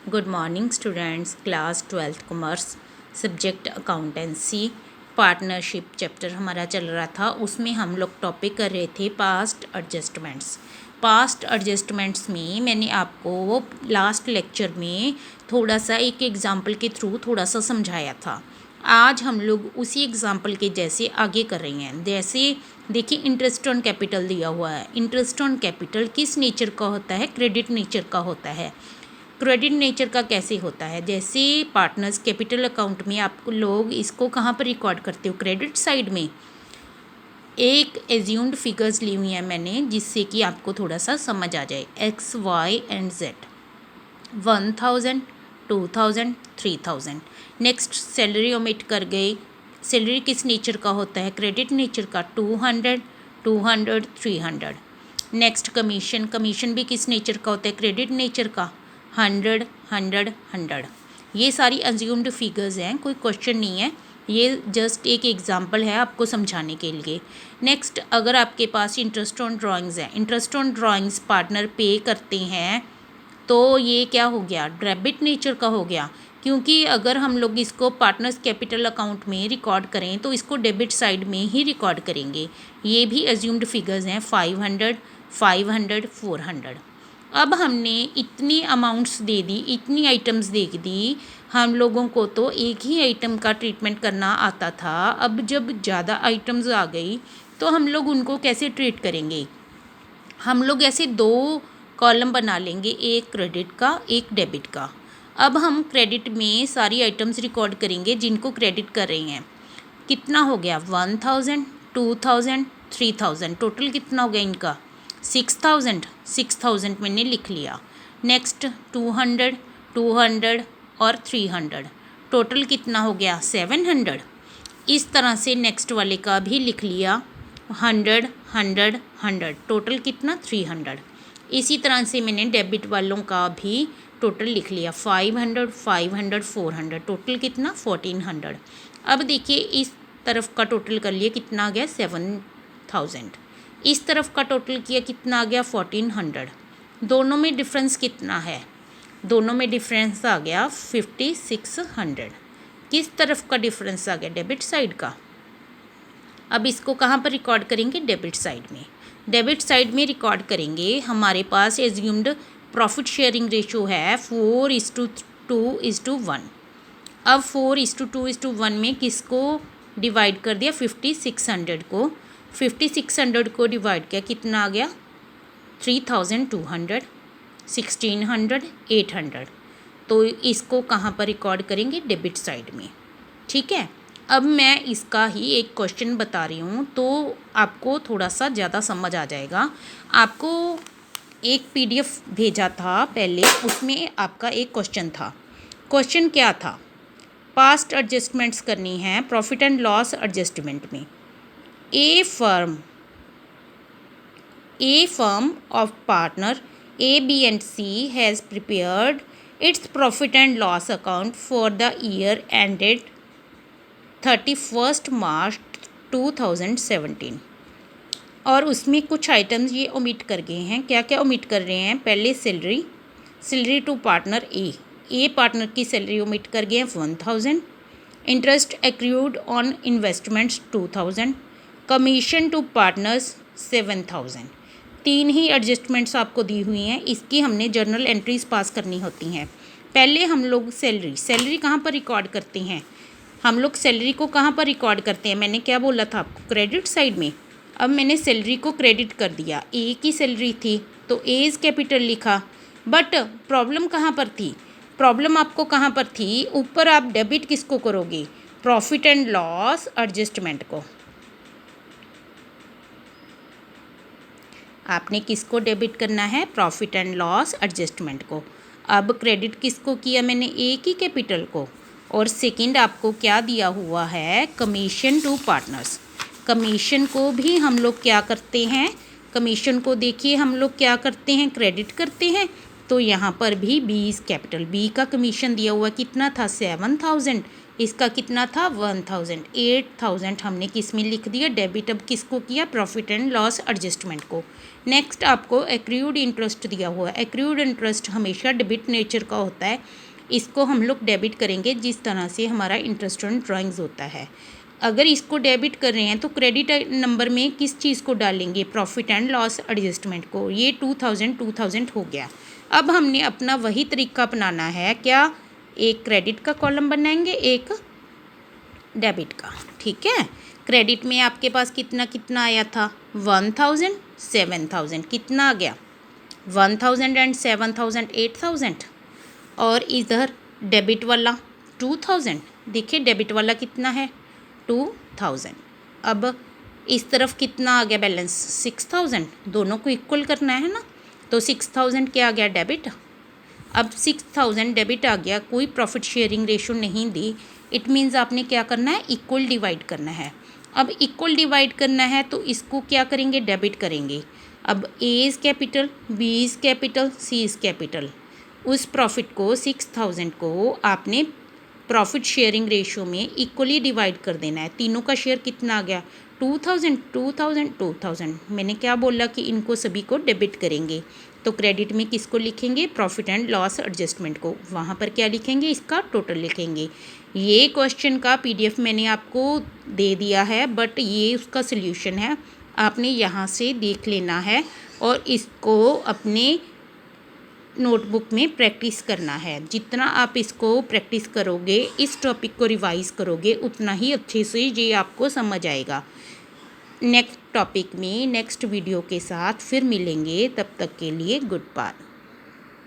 Good morning students. Class 12th commerce, subject accountancy, partnership chapter हमारा चल रहा था। उसमें हम लोग टॉपिक कर रहे थे पास्ट एडजस्टमेंट्स। पास्ट एडजस्टमेंट्स में मैंने आपको लास्ट लेक्चर में थोड़ा सा एक एग्ज़ाम्पल के थ्रू थोड़ा सा समझाया था। आज हम लोग उसी एग्ज़ाम्पल के जैसे आगे कर रहे हैं। जैसे देखिए, इंटरेस्ट ऑन कैपिटल दिया हुआ है। इंटरेस्ट ऑन कैपिटल किस नेचर का होता है? क्रेडिट नेचर का होता है। क्रेडिट नेचर का कैसे होता है? जैसे पार्टनर्स कैपिटल अकाउंट में आप लोग इसको कहाँ पर रिकॉर्ड करते हो? क्रेडिट साइड में। एक एज्यूम्ड फिगर्स ली हुई हैं मैंने, जिससे कि आपको थोड़ा सा समझ आ जाए। X, Y and Z. 1000, 2000, 3000। Next salary omit कर गए। सैलरी किस नेचर का होता है? क्रेडिट नेचर का। 200, 200, 300। Next commission. कमीशन भी किस नेचर का होता है? क्रेडिट नेचर का। 100, 100, 100। ये सारी अज्यूम्ड फिगर्स हैं, कोई क्वेश्चन नहीं है, ये जस्ट एक एग्जांपल है आपको समझाने के लिए। नेक्स्ट, अगर आपके पास इंटरेस्ट ऑन ड्राइंग्स है, इंटरेस्ट ऑन ड्राइंग्स पार्टनर पे करते हैं, तो ये क्या हो गया? डेबिट नेचर का हो गया। क्योंकि अगर हम लोग इसको पार्टनर्स कैपिटल अकाउंट में रिकॉर्ड करें तो इसको डेबिट साइड में ही रिकॉर्ड करेंगे। ये भी अज्यूम्ड फिगर्स हैं। 500, 500, 400। अब हमने इतनी अमाउंट्स दे दी, इतनी आइटम्स दे दी। हम लोगों को तो एक ही आइटम का ट्रीटमेंट करना आता था। अब जब ज़्यादा आइटम्स आ गई तो हम लोग उनको कैसे ट्रीट करेंगे? हम लोग ऐसे दो कॉलम बना लेंगे, एक क्रेडिट का, एक डेबिट का। अब हम क्रेडिट में सारी आइटम्स रिकॉर्ड करेंगे जिनको क्रेडिट कर रहे हैं। कितना हो गया? 1000, 2000, 3000। टोटल कितना हो गया इनका? 6000। 6000 मैंने लिख लिया। नेक्स्ट 200, 200 और 300। टोटल कितना हो गया? 700। इस तरह से नेक्स्ट वाले का भी लिख लिया। 100, 100, 100। टोटल कितना? 300। इसी तरह से मैंने डेबिट वालों का भी टोटल लिख लिया। 500, 500, 400। टोटल कितना? 1400। अब देखिए, इस तरफ का टोटल कर लिए, कितना आ गया? 7000। इस तरफ का टोटल किया, कितना आ गया? 1400। दोनों में डिफरेंस कितना है? दोनों में डिफरेंस आ गया 5600। किस तरफ का डिफरेंस आ गया? डेबिट साइड का। अब इसको कहाँ पर रिकॉर्ड करेंगे? डेबिट साइड में। डेबिट साइड में रिकॉर्ड करेंगे। हमारे पास एज्यूम्ड प्रॉफिट शेयरिंग रेशो है 4:2:1। अब 4:2:1 में किसको डिवाइड कर दिया? 5600 को। 5600 को डिवाइड किया, कितना आ गया? 3200, 1600, 800। तो इसको कहाँ पर रिकॉर्ड करेंगे? डेबिट साइड में। ठीक है। अब मैं इसका ही एक क्वेश्चन बता रही हूँ तो आपको थोड़ा सा ज़्यादा समझ आ जाएगा। आपको एक PDF भेजा था पहले, उसमें आपका एक क्वेश्चन था। क्वेश्चन क्या था? पास्ट एडजस्टमेंट्स करनी है प्रॉफिट एंड लॉस एडजस्टमेंट में। A firm of partner A, B and C has prepared its profit and loss account for the year ended 31st March 2017। और उसमें कुछ आइटम्स ये ओमिट कर गए हैं। क्या क्या ओमिट कर रहे हैं? पहले salary to partner A partner की सैलरी ओमिट कर गए हैं 1000। Interest accrued on investments 2000। Commission to partners 7000। तीन ही एडजस्टमेंट्स आपको दी हुई हैं। इसकी हमने जर्नल एंट्रीज पास करनी होती हैं। पहले हम लोग सैलरी कहाँ पर रिकॉर्ड करते हैं? हम लोग सैलरी को कहाँ पर रिकॉर्ड करते हैं? मैंने क्या बोला था आपको? क्रेडिट साइड में। अब मैंने सैलरी को क्रेडिट कर दिया। ए की सैलरी थी तो ए इज़ कैपिटल लिखा। बट प्रॉब्लम कहाँ पर थी? प्रॉब्लम आपको कहाँ पर थी? ऊपर आप डेबिट किसको करोगे? प्रॉफिट एंड लॉस एडजस्टमेंट को। आपने किसको डेबिट करना है? प्रॉफिट एंड लॉस एडजस्टमेंट को। अब क्रेडिट किसको किया मैंने? ए की कैपिटल को। और सेकंड आपको क्या दिया हुआ है? Commission to partners. कमीशन को भी हम लोग क्या करते हैं? कमीशन को देखिए हम लोग क्या करते हैं? क्रेडिट करते हैं। तो यहाँ पर भी बी इज़ कैपिटल। बी का कमीशन दिया हुआ कितना था 7,000, इसका कितना था 1,000। 8,000 हमने किस में लिख दिया डेबिट। अब किसको किया प्रॉफिट एंड लॉस एडजस्टमेंट को। नेक्स्ट आपको एक्रूड इंटरेस्ट दिया हुआ है। एक्रूड इंटरेस्ट हमेशा डेबिट नेचर का होता है, इसको हम लोग डेबिट करेंगे जिस तरह से हमारा इंटरेस्ट ऑन ड्राइंग्स होता है। अगर इसको डेबिट कर रहे हैं तो क्रेडिट नंबर में किस चीज़ को डालेंगे प्रॉफिट एंड लॉस एडजस्टमेंट को। ये 2,000 हो गया। अब हमने अपना वही तरीका अपनाना है, क्या एक क्रेडिट का कॉलम बनाएंगे एक डेबिट का। ठीक है, क्रेडिट में आपके पास कितना कितना आया था 1,000 7,000 कितना आ गया 1,000 एंड 7,000 8,000। और इधर डेबिट वाला 2,000, देखिए डेबिट वाला कितना है 2,000। अब इस तरफ कितना आ गया बैलेंस 6,000, दोनों को इक्वल करना है ना, तो 6,000 क्या आ गया डेबिट। अब 6,000 डेबिट आ गया, कोई प्रॉफिट शेयरिंग रेशो नहीं दी। इट मीन्स आपने क्या करना है इक्वल डिवाइड करना है। अब इक्वल डिवाइड करना है तो इसको क्या करेंगे डेबिट करेंगे। अब A is capital, B is capital, C is capital. उस प्रॉफिट को 6,000 को आपने प्रॉफिट शेयरिंग रेशो में इक्वली डिवाइड कर देना है। तीनों का शेयर कितना आ गया 2,000 2,000 2,000। मैंने क्या बोला कि इनको सभी को डेबिट करेंगे, तो क्रेडिट में किसको लिखेंगे प्रॉफिट एंड लॉस एडजस्टमेंट को। वहाँ पर क्या लिखेंगे इसका टोटल लिखेंगे। ये क्वेश्चन का पीडीएफ मैंने आपको दे दिया है, बट ये उसका सल्यूशन है, आपने यहाँ से देख लेना है और इसको अपने नोटबुक में प्रैक्टिस करना है। जितना आप इसको प्रैक्टिस करोगे, इस टॉपिक को रिवाइज करोगे, उतना ही अच्छे से ये आपको समझ आएगा। नेक्स्ट टॉपिक में नेक्स्ट वीडियो के साथ फिर मिलेंगे, तब तक के लिए गुड बाय।